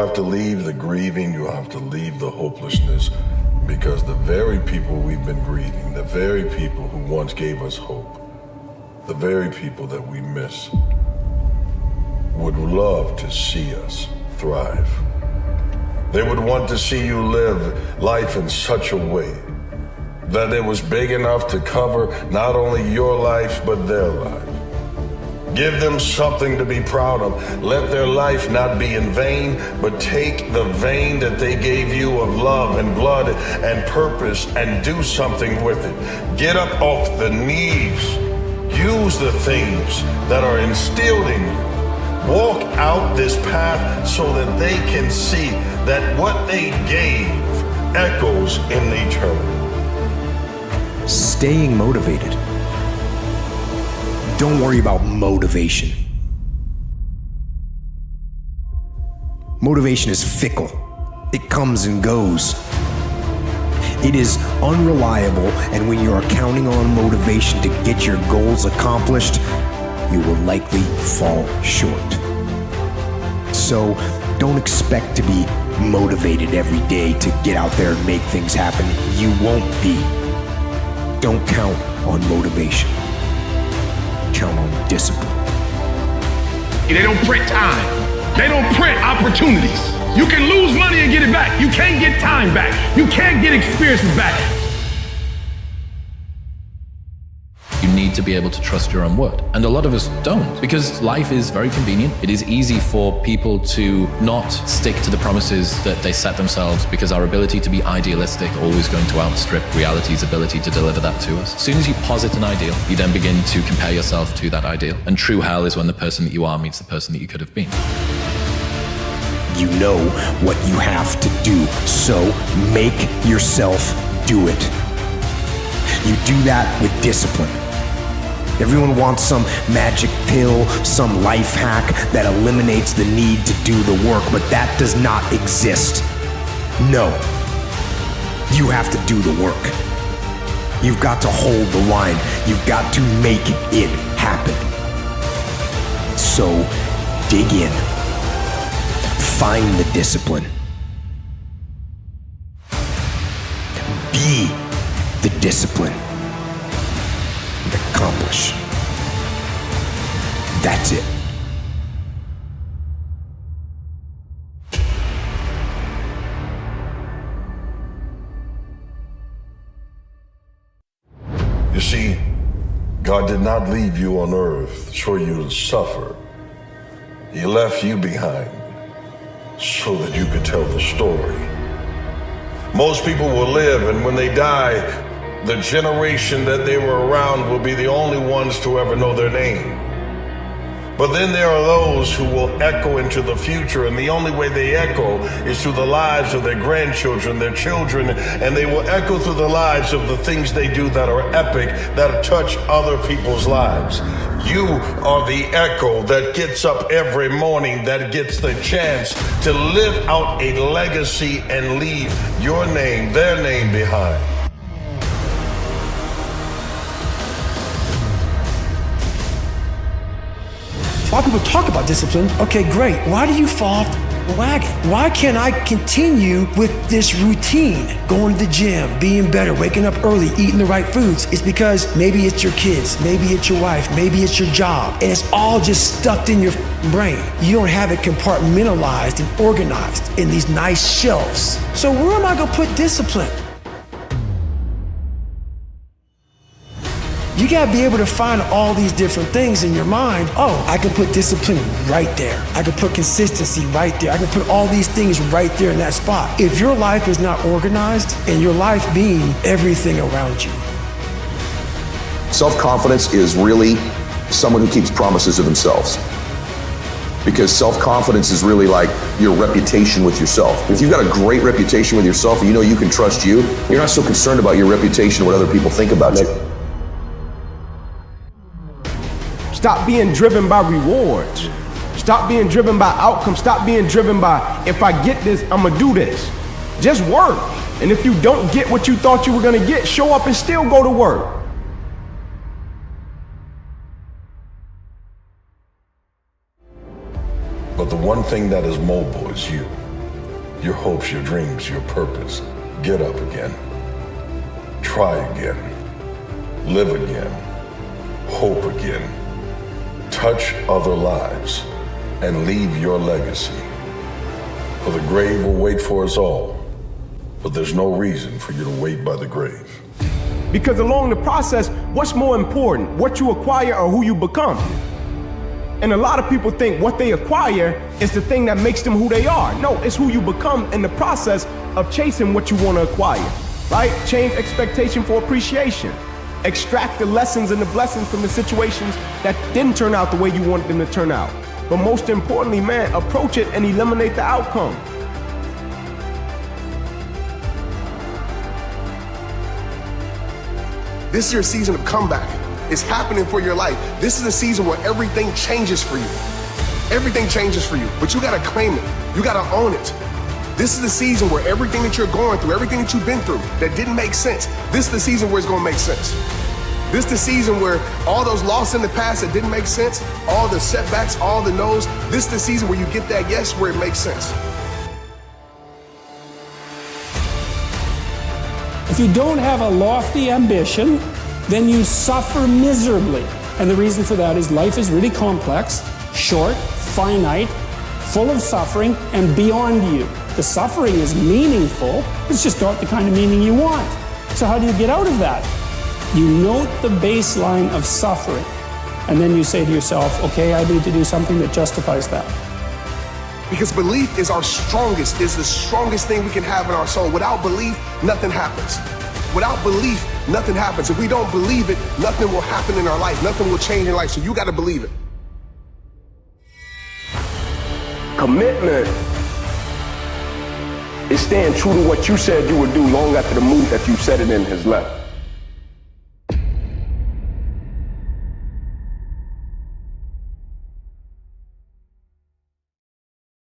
have to leave the grieving, you have to leave the hopelessness, because the very people we've been grieving, the very people who once gave us hope, the very people that we miss, would love to see us thrive. They would want to see you live life in such a way that it was big enough to cover not only your life, but their life. Give them something to be proud of. Let their life not be in vain, but take the vein that they gave you of love and blood and purpose and do something with it. Get up off the knees. Use the things that are instilled in you. Walk out this path so that they can see that what they gave echoes in eternity. Staying motivated. Don't worry about motivation. Motivation is fickle. It comes and goes. It is unreliable, and when you are counting on motivation to get your goals accomplished, you will likely fall short. So don't expect to be motivated every day to get out there and make things happen. You won't be. Don't count on motivation. Count on discipline. They don't print time. They don't print opportunities. You can lose money and get it back. You can't get time back. You can't get experiences back. You need to be able to trust your own word. And a lot of us don't, because life is very convenient. It is easy for people to not stick to the promises that they set themselves, because our ability to be idealistic always going to outstrip reality's ability to deliver that to us. As soon as you posit an ideal, you then begin to compare yourself to that ideal. And true hell is when the person that you are meets the person that you could have been. You know what you have to do, so make yourself do it. You do that with discipline. Everyone wants some magic pill, some life hack that eliminates the need to do the work, but that does not exist. No. You have to do the work. You've got to hold the line. You've got to make it happen. So, dig in. Find the discipline. Be the discipline. And accomplish. That's it. You see, God did not leave you on earth so you to suffer. He left you behind so that you could tell the story. Most people will live, and when they die, the generation that they were around will be the only ones to ever know their name. But then there are those who will echo into the future, and the only way they echo is through the lives of their grandchildren, their children, and they will echo through the lives of the things they do that are epic, that touch other people's lives. You are the echo that gets up every morning, that gets the chance to live out a legacy and leave your name, their name behind. A lot of people talk about discipline. Okay, great. Why do you fall off the wagon? Why can't I continue with this routine? Going to the gym, being better, waking up early, eating the right foods. It's because maybe it's your kids, maybe it's your wife, maybe it's your job, and it's all just stuck in your brain. You don't have it compartmentalized and organized in these nice shelves. So where am I gonna put discipline? You gotta be able to find all these different things in your mind. Oh, I can put discipline right there. I can put consistency right there. I can put all these things right there in that spot. If your life is not organized, and your life being everything around you. Self-confidence is really someone who keeps promises to themselves. Because self-confidence is really like your reputation with yourself. If you've got a great reputation with yourself and you know you can trust you, you're not so concerned about your reputation, what other people think about you. Stop being driven by rewards. Stop being driven by outcomes. Stop being driven by, if I get this, I'm gonna do this. Just work. And if you don't get what you thought you were gonna get, show up and still go to work. But the one thing that is mobile is you. your hopes, your dreams, your purpose. Get up again. Try again. Live again. Hope again. Touch other lives and leave your legacy. For the grave will wait for us all, but there's no reason for you to wait by the grave. Because along the process, what's more important, what you acquire or who you become? And a lot of people think what they acquire is the thing that makes them who they are. No, it's who you become in the process of chasing what you want to acquire, right? Change expectation for appreciation. Extract the lessons and the blessings from the situations that didn't turn out the way you wanted them to turn out. But most importantly, man, approach it and eliminate the outcome. This is your season of comeback. It's happening for your life. This is a season where everything changes for you. Everything changes for you, but you gotta claim it. You gotta own it. This is the season where everything that you're going through, everything that you've been through that didn't make sense, this is the season where it's gonna make sense. This is the season where all those losses in the past that didn't make sense, all the setbacks, all the no's, this is the season where you get that yes where it makes sense. If you don't have a lofty ambition, then you suffer miserably. And the reason for that is life is really complex, short, finite, full of suffering, and beyond you. The suffering is meaningful, it's just not the kind of meaning you want. So how do you get out of that? You note the baseline of suffering, and then you say to yourself, okay, I need to do something that justifies that. Because belief is the strongest thing we can have in our soul. Without belief, nothing happens. Without belief, nothing happens. If we don't believe it, nothing will happen in our life. Nothing will change in life. So you got to believe it. Commitment is staying true to what you said you would do long after the move that you said it in has left.